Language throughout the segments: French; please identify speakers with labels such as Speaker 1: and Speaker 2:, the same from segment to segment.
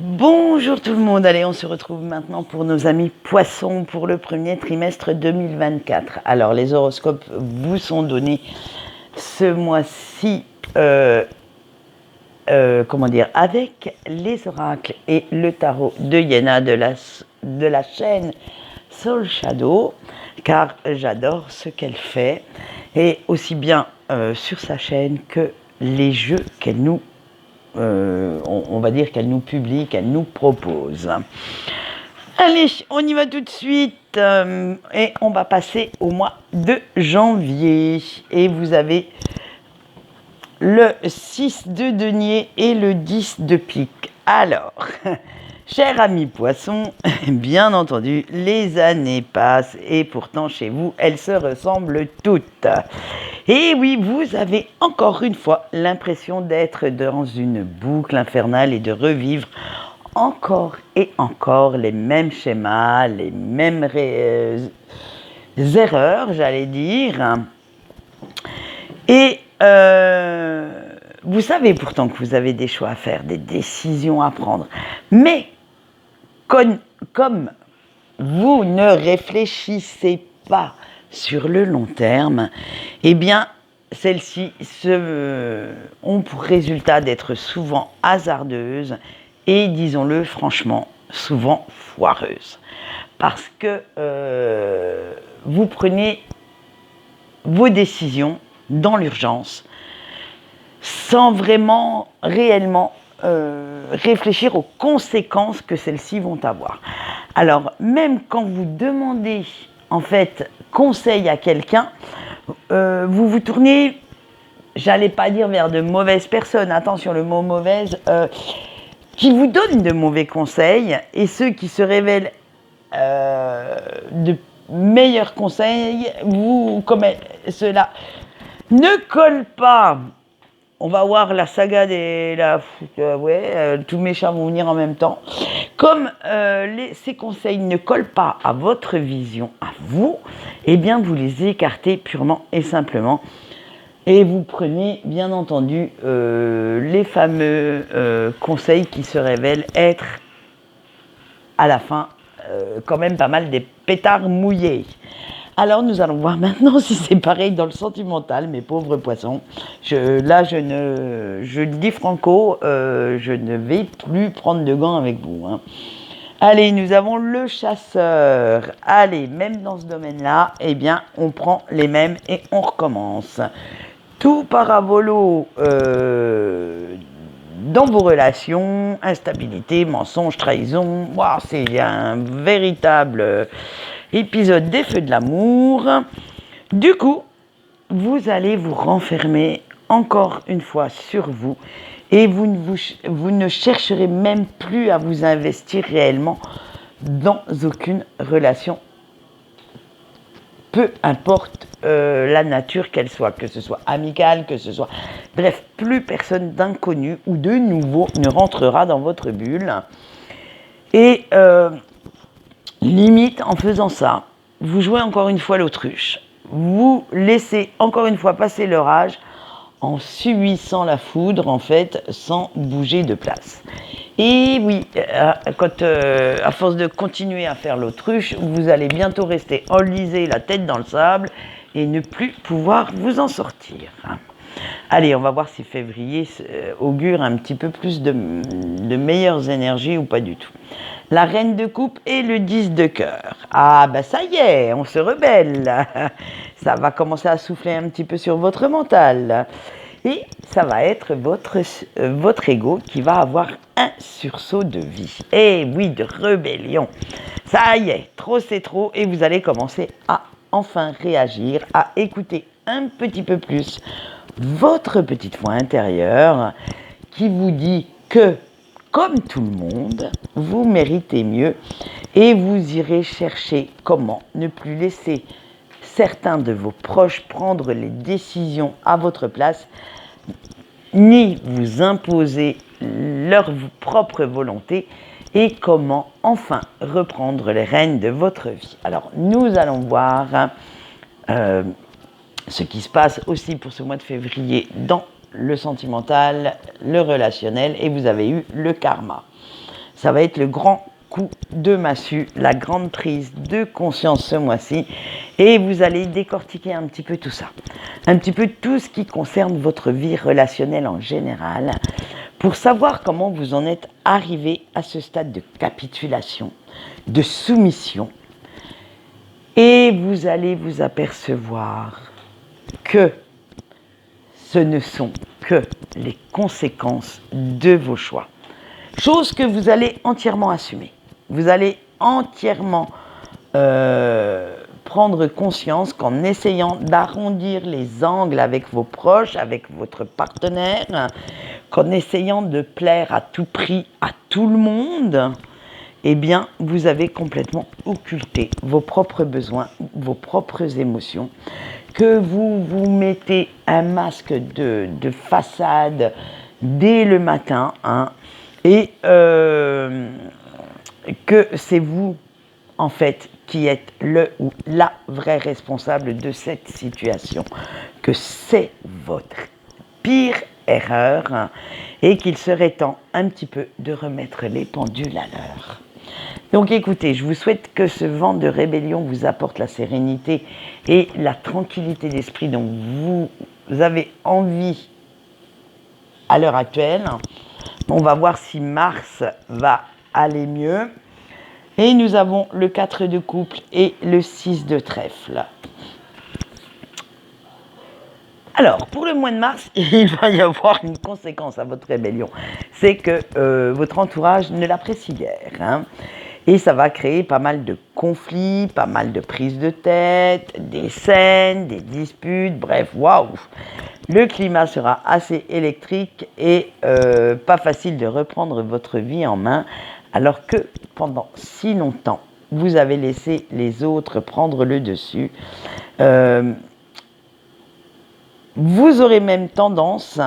Speaker 1: Bonjour tout le monde, allez on se retrouve maintenant pour nos amis poissons pour le premier trimestre 2024. Alors les horoscopes vous sont donnés ce mois-ci, avec les oracles et le tarot de Yéna de la chaîne Soul Shadow, car j'adore ce qu'elle fait, et aussi bien sur sa chaîne que les jeux qu'elle nous on va dire qu'elle nous publie, qu'elle nous propose. Allez, on y va tout de suite et on va passer au mois de janvier. Et vous avez le 6 de denier et le 10 de pique. Alors, cher ami poisson, bien entendu, les années passent et pourtant chez vous, elles se ressemblent toutes. Et oui, vous avez encore une fois l'impression d'être dans une boucle infernale et de revivre encore et encore les mêmes schémas, les mêmes erreurs, j'allais dire. Et vous savez pourtant que vous avez des choix à faire, des décisions à prendre. Mais comme vous ne réfléchissez pas sur le long terme, eh bien, celles-ci ont pour résultat d'être souvent hasardeuses et, disons-le franchement, souvent foireuses. Parce que vous prenez vos décisions dans l'urgence sans vraiment, réellement réfléchir aux conséquences que celles-ci vont avoir. Alors, même quand vous demandez, en fait, conseil à quelqu'un, vous vous tournez, j'allais pas dire vers de mauvaises personnes, attention, le mot mauvaise, qui vous donnent de mauvais conseils, et ceux qui se révèlent de meilleurs conseils, comme cela ne colle pas. On va voir la saga tous mes chats vont venir en même temps. Comme ces conseils ne collent pas à votre vision, à vous, eh bien vous les écartez purement et simplement. Et vous prenez bien entendu les fameux conseils qui se révèlent être à la fin quand même pas mal des pétards mouillés. Alors nous allons voir maintenant si c'est pareil dans le sentimental, mes pauvres poissons. Je le dis franco, je ne vais plus prendre de gants avec vous. Hein. Allez, nous avons le chasseur. Allez, même dans ce domaine-là, eh bien, on prend les mêmes et on recommence. Tout paravolo dans vos relations, instabilité, mensonge, trahison. Wow, c'est un véritable épisode des feux de l'amour. Du coup, vous allez vous renfermer encore une fois sur vous et vous ne chercherez même plus à vous investir réellement dans aucune relation, peu importe la nature qu'elle soit, que ce soit amicale, que ce soit... Bref, plus personne d'inconnu ou de nouveau ne rentrera dans votre bulle. Et limite, en faisant ça, vous jouez encore une fois l'autruche. Vous laissez encore une fois passer l'orage en subissant la foudre, en fait, sans bouger de place. Et oui, à force de continuer à faire l'autruche, vous allez bientôt rester enlisé la tête dans le sable et ne plus pouvoir vous en sortir. Allez, on va voir si février augure un petit peu plus de meilleures énergies ou pas du tout. La reine de coupe et le 10 de cœur. Ah ben ça y est, on se rebelle. Ça va commencer à souffler un petit peu sur votre mental. Et ça va être votre ego qui va avoir un sursaut de vie. Et oui, de rébellion. Ça y est, trop c'est trop et vous allez commencer à enfin réagir, à écouter un petit peu plus votre petite voix intérieure qui vous dit que, comme tout le monde, vous méritez mieux et vous irez chercher comment ne plus laisser certains de vos proches prendre les décisions à votre place, ni vous imposer leur propre volonté et comment enfin reprendre les rênes de votre vie. Alors, nous allons voir ce qui se passe aussi pour ce mois de février dans le sentimental, le relationnel, et vous avez eu le karma. Ça va être le grand coup de massue, la grande prise de conscience ce mois-ci. Et vous allez décortiquer un petit peu tout ça. Un petit peu tout ce qui concerne votre vie relationnelle en général, pour savoir comment vous en êtes arrivé à ce stade de capitulation, de soumission. Et vous allez vous apercevoir que ce ne sont que les conséquences de vos choix. Chose que vous allez entièrement assumer. Vous allez entièrement prendre conscience qu'en essayant d'arrondir les angles avec vos proches, avec votre partenaire, qu'en essayant de plaire à tout prix à tout le monde, eh bien, vous avez complètement occulté vos propres besoins, vos propres émotions, que vous vous mettez un masque de façade dès le matin, hein, et que c'est vous, en fait, qui êtes le ou la vraie responsable de cette situation, que c'est votre pire erreur, hein, et qu'il serait temps un petit peu de remettre les pendules à l'heure. Donc écoutez, je vous souhaite que ce vent de rébellion vous apporte la sérénité et la tranquillité d'esprit dont vous avez envie à l'heure actuelle. On va voir si Mars va aller mieux. Et nous avons le 4 de couple et le 6 de trèfle. Alors, pour le mois de mars, il va y avoir une conséquence à votre rébellion. C'est que votre entourage ne l'apprécie guère, hein. Et ça va créer pas mal de conflits, pas mal de prises de tête, des scènes, des disputes, bref, waouh. Le climat sera assez électrique et pas facile de reprendre votre vie en main, alors que pendant si longtemps, vous avez laissé les autres prendre le dessus. Vous aurez même tendance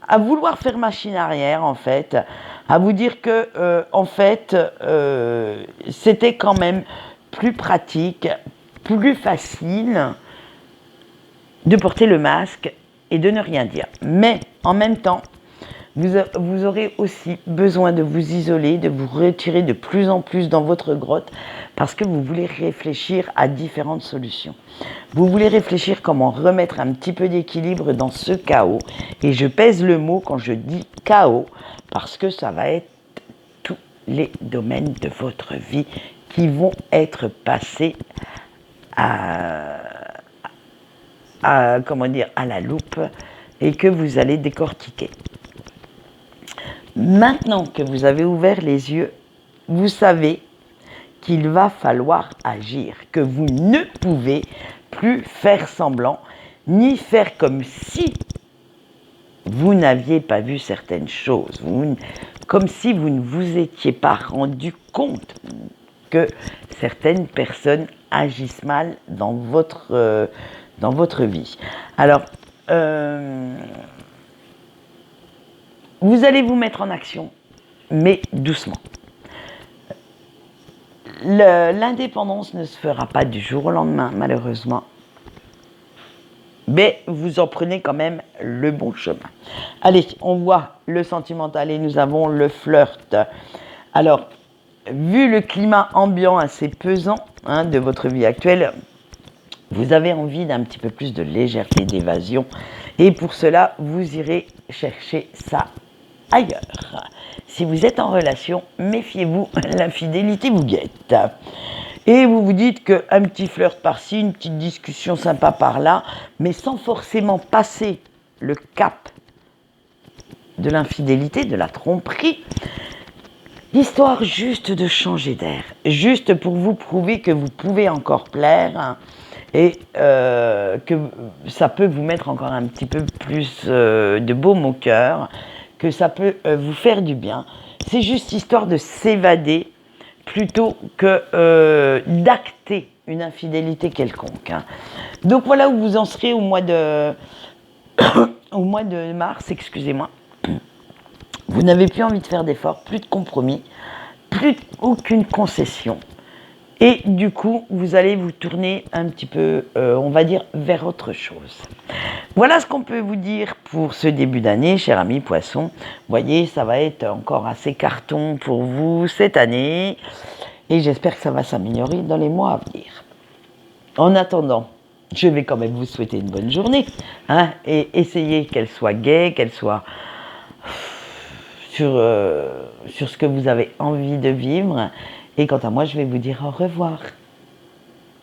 Speaker 1: à vouloir faire machine arrière, en fait, à vous dire que, en fait, c'était quand même plus pratique, plus facile de porter le masque et de ne rien dire. Mais, en même temps, vous aurez aussi besoin de vous isoler, de vous retirer de plus en plus dans votre grotte, parce que vous voulez réfléchir à différentes solutions. Vous voulez réfléchir comment remettre un petit peu d'équilibre dans ce chaos. Et je pèse le mot quand je dis chaos, parce que ça va être tous les domaines de votre vie qui vont être passés à la loupe et que vous allez décortiquer. Maintenant que vous avez ouvert les yeux, vous savez qu'il va falloir agir, que vous ne pouvez plus faire semblant, ni faire comme si vous n'aviez pas vu certaines choses, comme si vous ne vous étiez pas rendu compte que certaines personnes agissent mal dans votre vie. Alors, vous allez vous mettre en action, mais doucement. L'indépendance ne se fera pas du jour au lendemain, malheureusement. Mais vous en prenez quand même le bon chemin. Allez, on voit le sentimental et nous avons le flirt. Alors, vu le climat ambiant assez pesant de votre vie actuelle, vous avez envie d'un petit peu plus de légèreté, d'évasion. Et pour cela, vous irez chercher ça ailleurs. Si vous êtes en relation, méfiez-vous, l'infidélité vous guette. Et vous vous dites qu'un petit flirt par-ci, une petite discussion sympa par-là, mais sans forcément passer le cap de l'infidélité, de la tromperie, histoire juste de changer d'air, juste pour vous prouver que vous pouvez encore plaire et que ça peut vous mettre encore un petit peu plus de baume au cœur, que ça peut vous faire du bien. C'est juste histoire de s'évader plutôt que d'acter une infidélité quelconque. Donc voilà où vous en serez au mois de mars, excusez-moi. Vous n'avez plus envie de faire d'efforts, plus de compromis, aucune concession. Et du coup, vous allez vous tourner un petit peu, on va dire, vers autre chose. Voilà ce qu'on peut vous dire pour ce début d'année, cher ami poisson. Vous voyez, ça va être encore assez carton pour vous cette année. Et j'espère que ça va s'améliorer dans les mois à venir. En attendant, je vais quand même vous souhaiter une bonne journée. Hein, et essayez qu'elle soit gaie, qu'elle soit sur ce que vous avez envie de vivre. Et quant à moi, je vais vous dire au revoir.